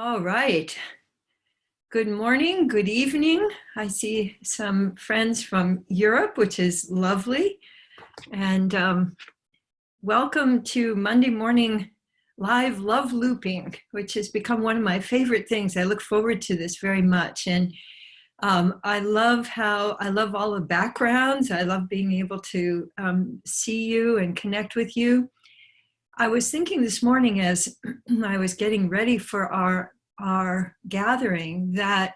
All right. Good morning, good evening. I see some friends from Europe, which is lovely. And welcome to Monday morning live love looping, which has become one of my favorite things. I look forward to this very much. And I love all the backgrounds. I love being able to see you and connect with you. I was thinking this morning as I was getting ready for our gathering that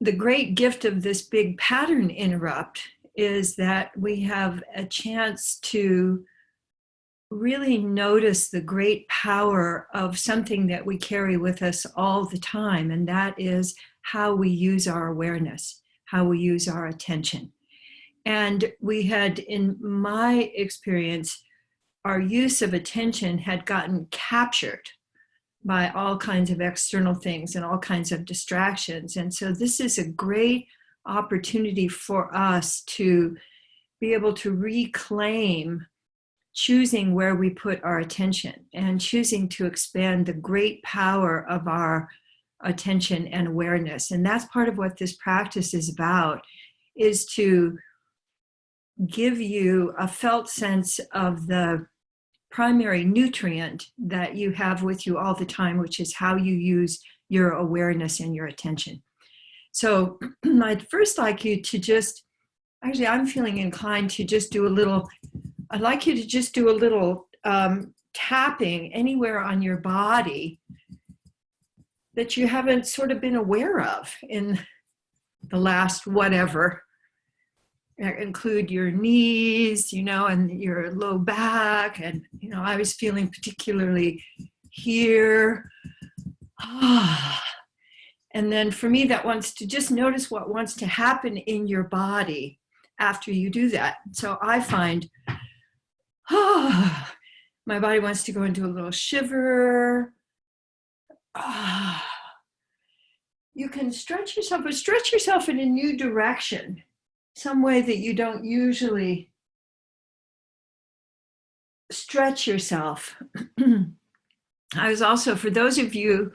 the great gift of this big pattern interrupt is that we have a chance to really notice the great power of something that we carry with us all the time, and that is how we use our awareness, how we use our attention. And we had, in my experience, our use of attention had gotten captured by all kinds of external things and all kinds of distractions. And so this is a great opportunity for us to be able to reclaim choosing where we put our attention and choosing to expand the great power of our attention and awareness. And that's part of what this practice is about, is to give you a felt sense of the primary nutrient that you have with you all the time, which is how you use your awareness and your attention. So I'd first like you to I'm feeling inclined to just do a little, I'd like you to just do a little tapping anywhere on your body that you haven't sort of been aware of in the last whatever. Include your knees, and your low back. And, I was feeling particularly here. And then for me, that wants to just notice what wants to happen in your body after you do that. So I find, my body wants to go into a little shiver. You can stretch yourself, but stretch yourself in a new direction. Some way that you don't usually stretch yourself. I was also, for those of you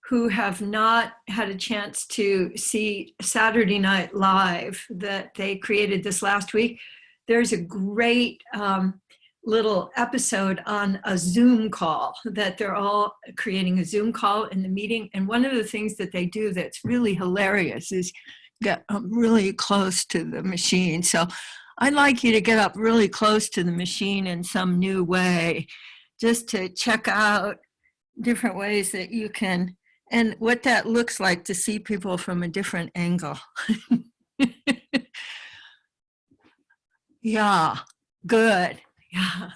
who have not had a chance to see Saturday Night Live that they created this last week, there's a great little episode on a Zoom call that they're all creating a Zoom call in the meeting. And one of the things that they do that's really hilarious is get up really close to the machine. So I'd like you to get up really close to the machine in some new way, just to check out different ways that you can, and what that looks like to see people from a different angle. Yeah, good. Yeah,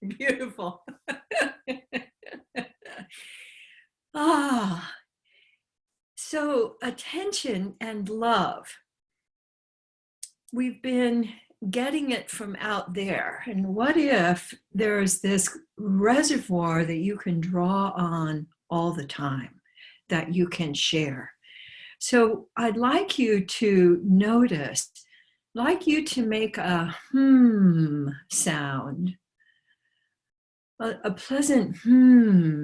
beautiful. So attention and love, we've been getting it from out there. And what if there's this reservoir that you can draw on all the time, that you can share? So I'd like you to notice, like you to make a sound, a pleasant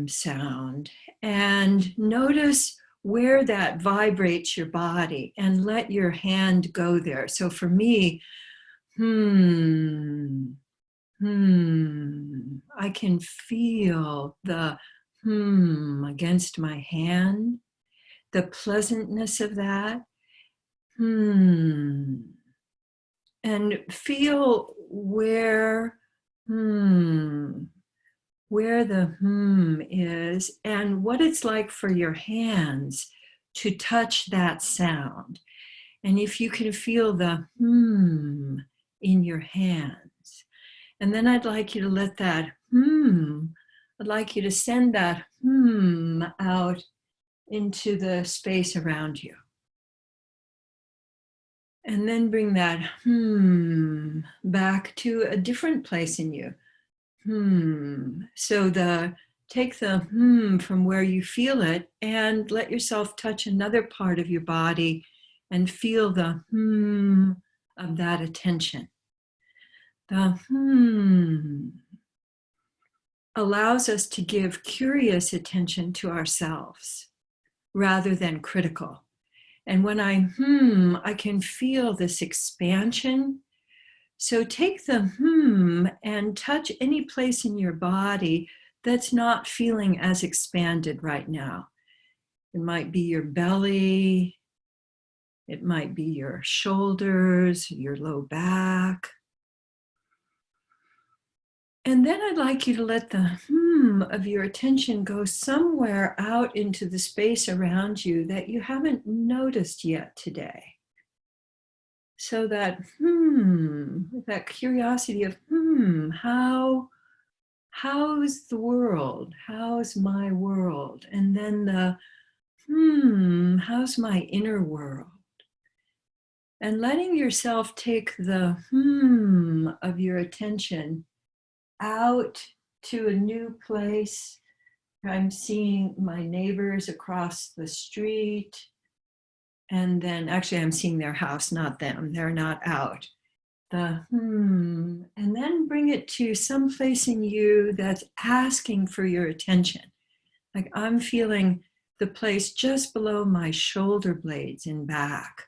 sound, and notice where that vibrates your body and let your hand go there. So for me, I can feel the against my hand, the pleasantness of that. And feel where the is and what it's like for your hands to touch that sound. And if you can feel the in your hands. And then I'd like you to let that I'd like you to send that out into the space around you. And then bring that back to a different place in you. So take the from where you feel it and let yourself touch another part of your body and feel the of that attention. The allows us to give curious attention to ourselves rather than critical. And when I can feel this expansion. So take the and touch any place in your body that's not feeling as expanded right now. It might be your belly. It might be your shoulders, your low back. And then I'd like you to let the of your attention go somewhere out into the space around you that you haven't noticed yet today. So that that curiosity of how's the world? How's my world? And then the how's my inner world? And letting yourself take the of your attention out to a new place. I'm seeing my neighbors across the street. And then actually I'm seeing their house, not them. They're not out. And then bring it to some place in you that's asking for your attention. Like I'm feeling the place just below my shoulder blades and back.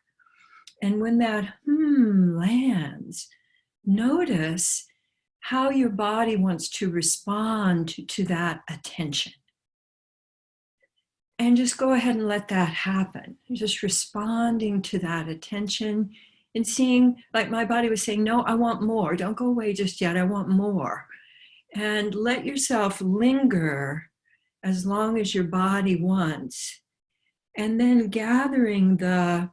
And when that lands, notice how your body wants to respond to that attention. And just go ahead and let that happen. Just responding to that attention and seeing, like my body was saying, no, I want more. Don't go away just yet. I want more. And let yourself linger as long as your body wants. And then gathering the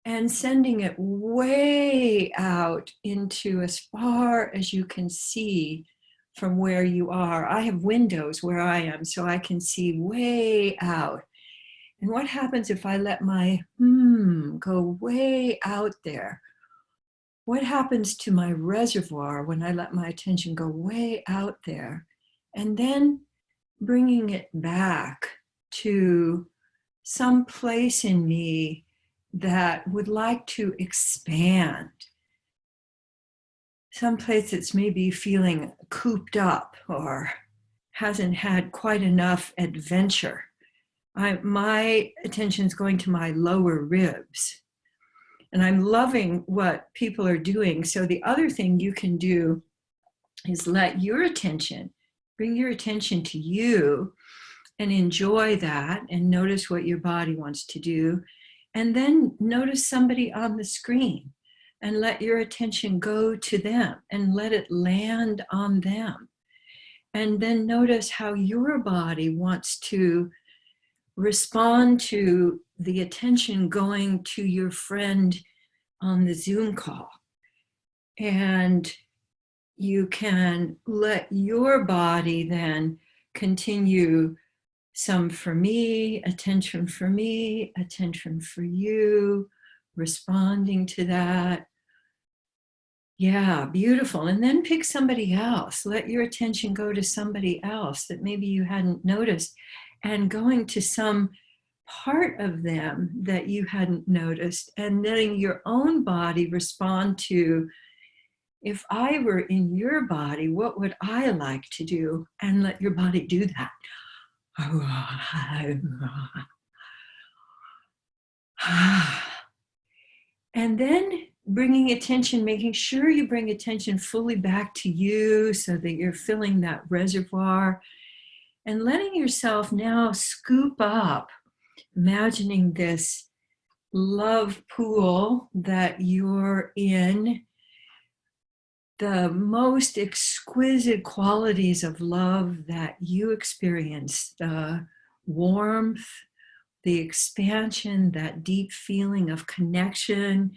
and sending it way out into as far as you can see from where you are. I have windows where I am, so I can see way out. And what happens if I let my go way out there? What happens to my reservoir when I let my attention go way out there? And then bringing it back to some place in me that would like to expand. Some place that's maybe feeling cooped up or hasn't had quite enough adventure. My attention's going to my lower ribs. And I'm loving what people are doing. So the other thing you can do is let your attention, bring your attention to you and enjoy that and notice what your body wants to do. And then notice somebody on the screen and let your attention go to them and let it land on them. And then notice how your body wants to respond to the attention going to your friend on the Zoom call. And you can let your body then continue some for me, attention for you, responding to that. Yeah, beautiful. And then pick somebody else. Let your attention go to somebody else that maybe you hadn't noticed, and going to some part of them that you hadn't noticed, and letting your own body respond to, if I were in your body, what would I like to do? And let your body do that. And then bringing attention, making sure you bring attention fully back to you so that you're filling that reservoir, and letting yourself now scoop up, imagining this love pool that you're in, the most exquisite qualities of love that you experience, the warmth, the expansion, that deep feeling of connection,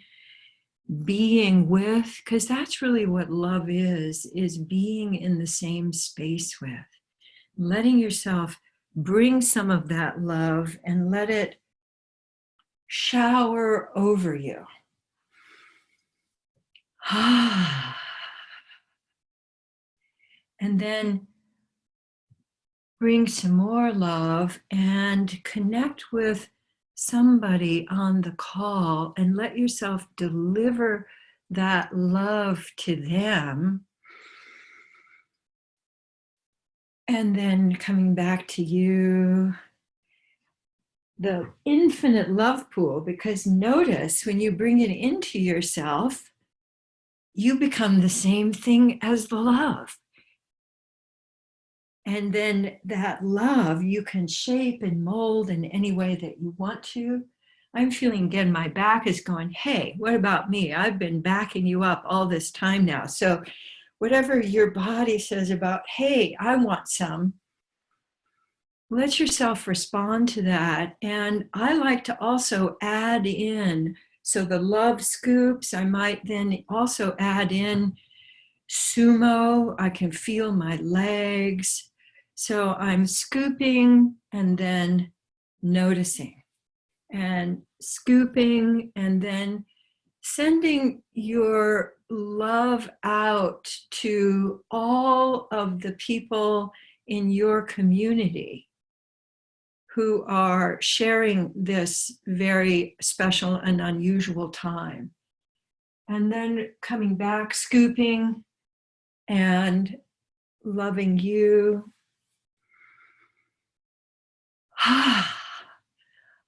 being with, because that's really what love is being in the same space with. Letting yourself bring some of that love and let it shower over you. And then bring some more love and connect with somebody on the call and let yourself deliver that love to them. And then coming back to you, the infinite love pool, because notice when you bring it into yourself, you become the same thing as the love. And then that love you can shape and mold in any way that you want to. I'm feeling again, my back is going, hey, what about me? I've been backing you up all this time now. So whatever your body says about, hey, I want some, let yourself respond to that. And I like to also add in, so the love scoops, I might then also add in sumo. I can feel my legs. So I'm scooping and then noticing and scooping and then sending your love out to all of the people in your community who are sharing this very special and unusual time. And then coming back, scooping and loving you.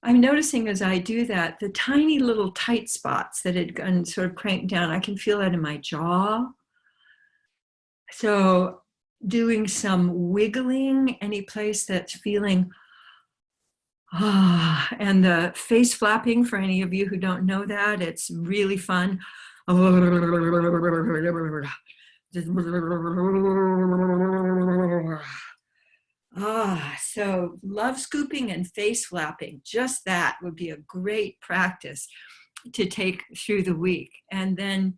I'm noticing as I do that, the tiny little tight spots that had gone sort of cranked down, I can feel that in my jaw. So doing some wiggling, any place that's feeling, and the face flapping, for any of you who don't know that, it's really fun. So love scooping and face flapping, just that would be a great practice to take through the week. And then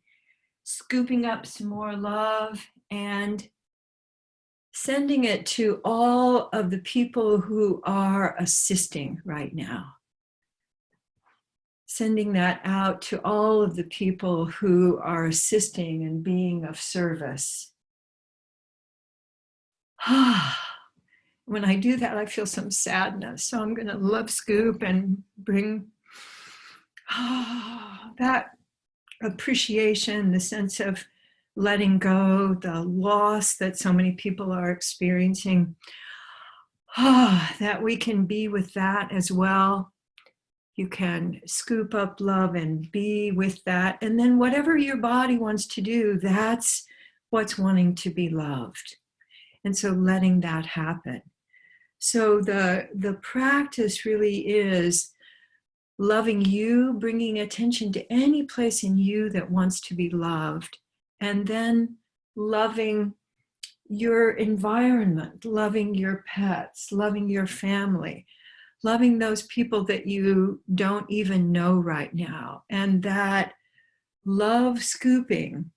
scooping up some more love and sending it to all of the people who are assisting right now. Sending that out to all of the people who are assisting and being of service. When I do that, I feel some sadness. So I'm going to love scoop and bring that appreciation, the sense of letting go, the loss that so many people are experiencing, that we can be with that as well. You can scoop up love and be with that. And then whatever your body wants to do, that's what's wanting to be loved. And so letting that happen. So the practice really is loving you, bringing attention to any place in you that wants to be loved, and then loving your environment, loving your pets, loving your family, loving those people that you don't even know right now. And that love scooping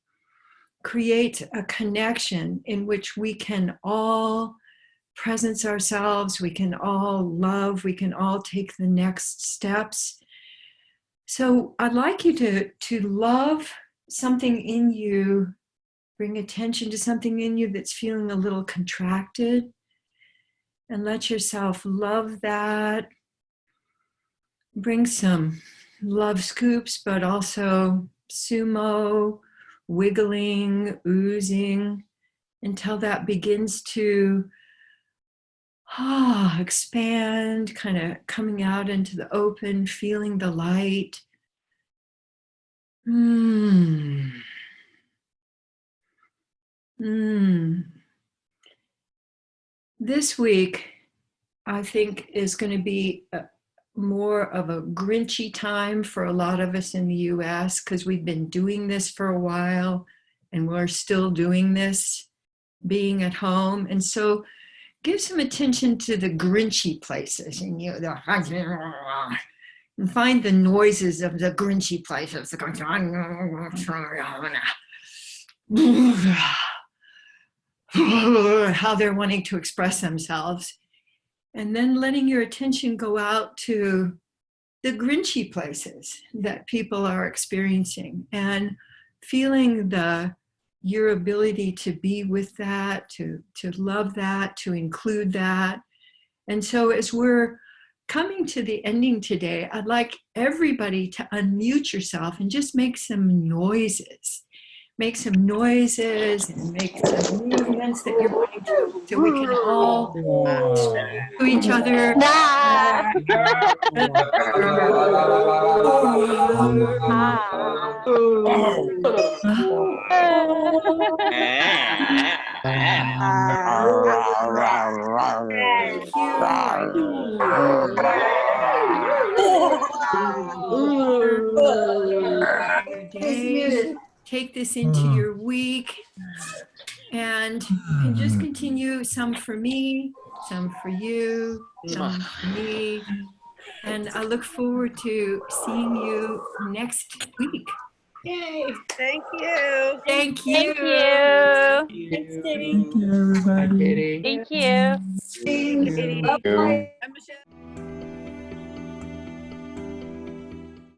creates a connection in which we can all presence ourselves, we can all love, we can all take the next steps. So I'd like you to love something in you, bring attention to something in you that's feeling a little contracted, and let yourself love that. Bring some love scoops, but also sumo, wiggling, oozing, until that begins to expand, kind of coming out into the open, feeling the light. This week, I think, is going to be more of a Grinchy time for a lot of us in the US, because we've been doing this for a while and we're still doing this, being at home. And so give some attention to the Grinchy places in you, and find the noises of the Grinchy places. How they're wanting to express themselves. And then letting your attention go out to the Grinchy places that people are experiencing, and feeling your ability to be with that, to love that, to include that. And so as we're coming to the ending today, I'd like everybody to unmute yourself and just make some noises. make some noises and make some movements that you're wanting to, so we can all to each other. Take this into your week, and you can just continue, some for me, some for you, some for me. And I look forward to seeing you next week. Yay. Thank you. Thank you. Thank you. Thanks, Katie. Thank you, everybody. Thank you. Katie.